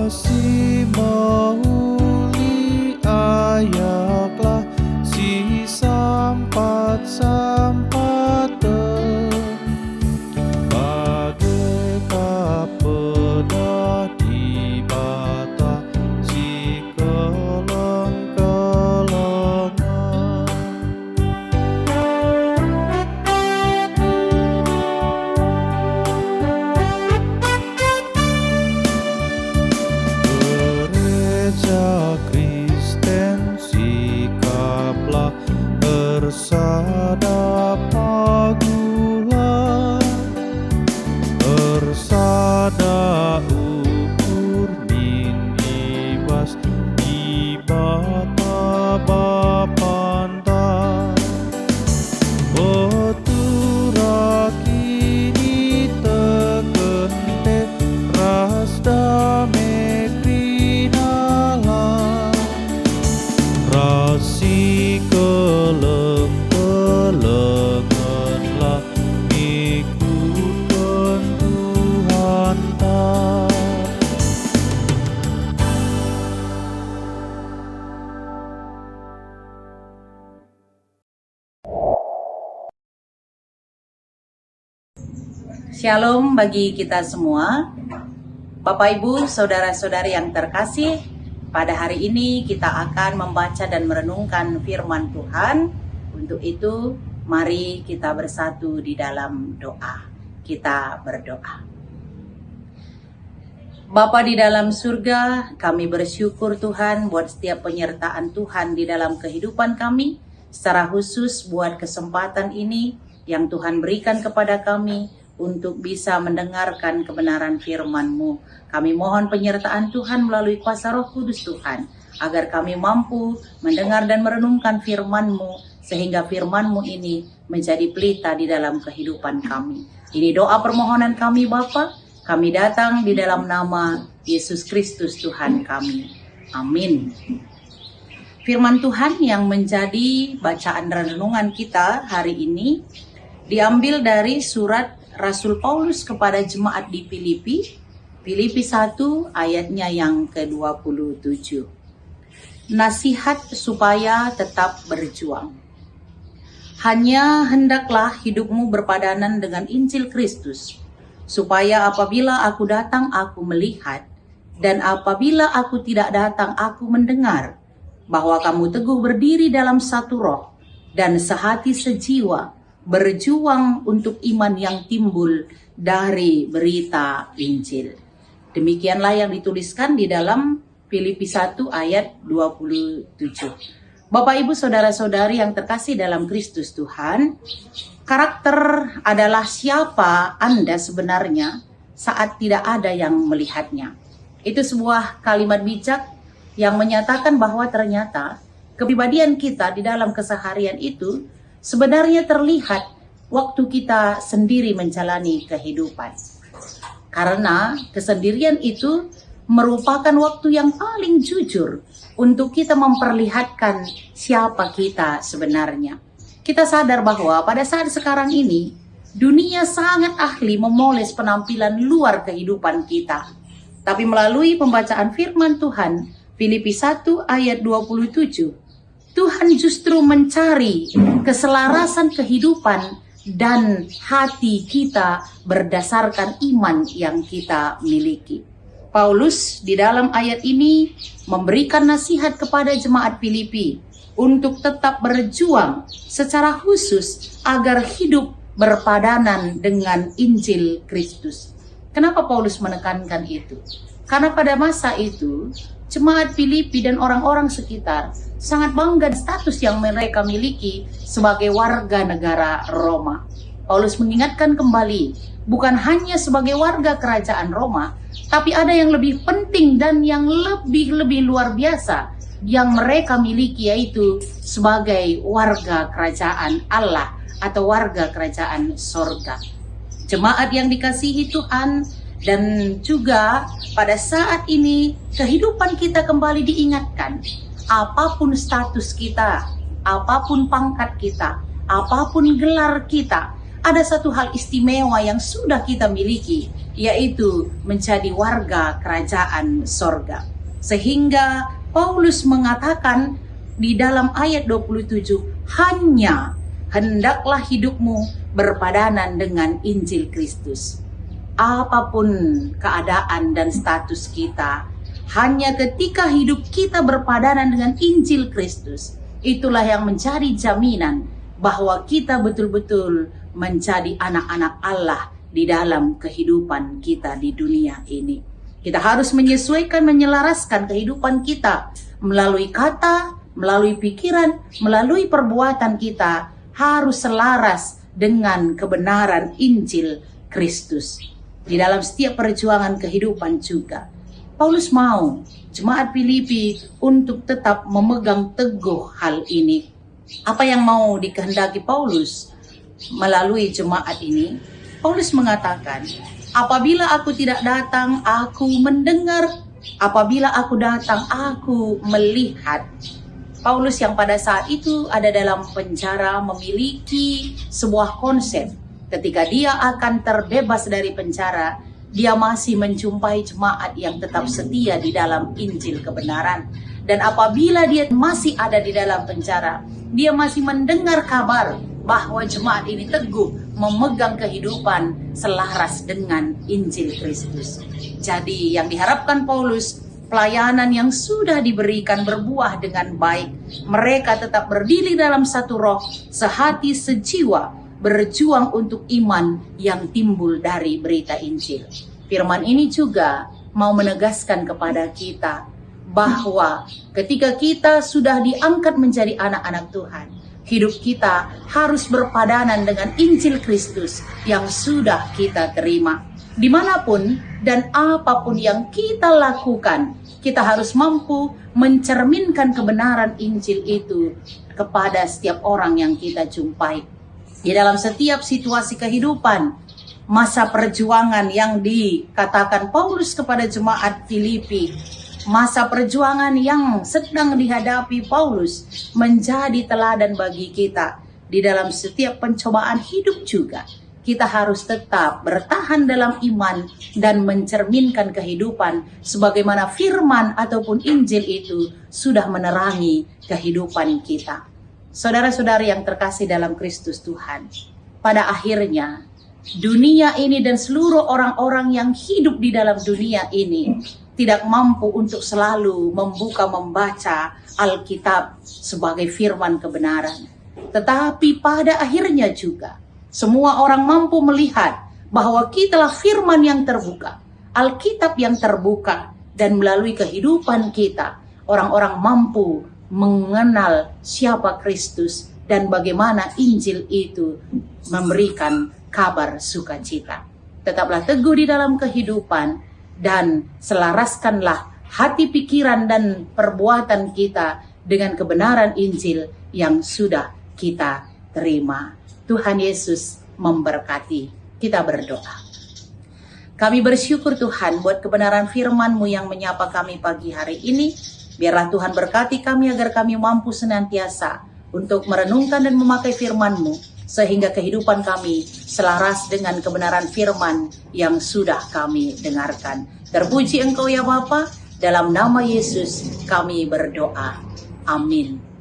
kasih mauli ayaklah si sampat-sampat bagai kapedah di bata si keleng-kelengan. Gereja Kristen sikaplah bersada pagulah, bersada ukur minibas di bata bapanta. Betura kini tekente ras dame krinalah, rasi keleng-kelenganlah ikutkan Tuhan ta. Shalom bagi kita semua, Bapak Ibu, Saudara-saudari yang terkasih. Pada hari ini kita akan membaca dan merenungkan firman Tuhan. Untuk itu, mari kita bersatu di dalam doa. Kita berdoa. Bapa di dalam surga, kami bersyukur Tuhan buat setiap penyertaan Tuhan di dalam kehidupan kami, secara khusus buat kesempatan ini yang Tuhan berikan kepada kami untuk bisa mendengarkan kebenaran firman-Mu. Kami mohon penyertaan Tuhan melalui kuasa Roh Kudus Tuhan, agar kami mampu mendengar dan merenungkan firman-Mu, sehingga firman-Mu ini menjadi pelita di dalam kehidupan kami. Ini doa permohonan kami Bapa, kami datang di dalam nama Yesus Kristus Tuhan kami. Amin. Firman Tuhan yang menjadi bacaan dan renungan kita hari ini diambil dari surat Rasul Paulus kepada jemaat di Filipi 1 ayatnya yang ke-27. Nasihat supaya tetap berjuang. Hanya hendaklah hidupmu berpadanan dengan Injil Kristus, supaya apabila aku datang aku melihat, dan apabila aku tidak datang aku mendengar, bahwa kamu teguh berdiri dalam satu roh, dan sehati sejiwa, berjuang untuk iman yang timbul dari berita Injil. Demikianlah yang dituliskan di dalam Filipi 1 ayat 27. Bapak Ibu Saudara-saudari yang terkasih dalam Kristus Tuhan, karakter adalah siapa Anda sebenarnya saat tidak ada yang melihatnya. Itu sebuah kalimat bijak yang menyatakan bahwa ternyata kepribadian kita di dalam keseharian itu sebenarnya terlihat waktu kita sendiri menjalani kehidupan. Karena kesendirian itu merupakan waktu yang paling jujur untuk kita memperlihatkan siapa kita sebenarnya. Kita sadar bahwa pada saat sekarang ini, dunia sangat ahli memoles penampilan luar kehidupan kita. Tapi melalui pembacaan firman Tuhan, Filipi 1 ayat 27, Tuhan justru mencari keselarasan kehidupan dan hati kita berdasarkan iman yang kita miliki. Paulus di dalam ayat ini memberikan nasihat kepada jemaat Filipi untuk tetap berjuang secara khusus agar hidup berpadanan dengan Injil Kristus. Kenapa Paulus menekankan itu? Karena pada masa itu, jemaat Filipi dan orang-orang sekitar sangat bangga status yang mereka miliki sebagai warga negara Roma. Paulus mengingatkan kembali, bukan hanya sebagai warga kerajaan Roma, tapi ada yang lebih penting dan yang lebih luar biasa yang mereka miliki, yaitu sebagai warga kerajaan Allah atau warga kerajaan sorga. Jemaat yang dikasihi Tuhan, dan juga pada saat ini kehidupan kita kembali diingatkan, apapun status kita, apapun pangkat kita, apapun gelar kita, ada satu hal istimewa yang sudah kita miliki, yaitu menjadi warga kerajaan sorga. Sehingga Paulus mengatakan di dalam ayat 27, hanya hendaklah hidupmu berpadanan dengan Injil Kristus. Apapun keadaan dan status kita, hanya ketika hidup kita berpadanan dengan Injil Kristus, itulah yang menjadi jaminan bahwa kita betul-betul menjadi anak-anak Allah di dalam kehidupan kita di dunia ini. Kita harus menyesuaikan, menyelaraskan kehidupan kita melalui kata, melalui pikiran, melalui perbuatan kita harus selaras dengan kebenaran Injil Kristus. Di dalam setiap perjuangan kehidupan juga, Paulus mau jemaat Filipi untuk tetap memegang teguh hal ini. Apa yang mau dikehendaki Paulus melalui jemaat ini? Paulus mengatakan, apabila aku tidak datang, aku mendengar. Apabila aku datang, aku melihat. Paulus yang pada saat itu ada dalam penjara memiliki sebuah konsep. Ketika dia akan terbebas dari penjara, dia masih menjumpai jemaat yang tetap setia di dalam Injil kebenaran. Dan apabila dia masih ada di dalam penjara, dia masih mendengar kabar bahwa jemaat ini teguh memegang kehidupan selaras dengan Injil Kristus. Jadi yang diharapkan Paulus, pelayanan yang sudah diberikan berbuah dengan baik. Mereka tetap berdiri dalam satu roh, sehati sejiwa, berjuang untuk iman yang timbul dari berita Injil. Firman ini juga mau menegaskan kepada kita bahwa ketika kita sudah diangkat menjadi anak-anak Tuhan, hidup kita harus berpadanan dengan Injil Kristus yang sudah kita terima. Dimanapun dan apapun yang kita lakukan, kita harus mampu mencerminkan kebenaran Injil itu kepada setiap orang yang kita jumpai. Di dalam setiap situasi kehidupan, masa perjuangan yang dikatakan Paulus kepada jemaat Filipi, masa perjuangan yang sedang dihadapi Paulus menjadi teladan bagi kita. Di dalam setiap pencobaan hidup juga, kita harus tetap bertahan dalam iman dan mencerminkan kehidupan sebagaimana firman ataupun Injil itu sudah menerangi kehidupan kita. Saudara-saudari yang terkasih dalam Kristus Tuhan, pada akhirnya dunia ini dan seluruh orang-orang yang hidup di dalam dunia ini tidak mampu untuk selalu membaca Alkitab sebagai firman kebenaran. Tetapi pada akhirnya juga semua orang mampu melihat bahwa kitalah firman yang terbuka, Alkitab yang terbuka, dan melalui kehidupan kita orang-orang mampu mengenal siapa Kristus dan bagaimana Injil itu memberikan kabar sukacita. Tetaplah teguh di dalam kehidupan dan selaraskanlah hati, pikiran, dan perbuatan kita dengan kebenaran Injil yang sudah kita terima. Tuhan Yesus memberkati. Kita berdoa. Kami bersyukur Tuhan buat kebenaran firman-Mu yang menyapa kami pagi hari ini. Biarlah Tuhan berkati kami agar kami mampu senantiasa untuk merenungkan dan memakai firman-Mu, sehingga kehidupan kami selaras dengan kebenaran firman yang sudah kami dengarkan. Terpuji Engkau ya Bapa, dalam nama Yesus kami berdoa. Amin.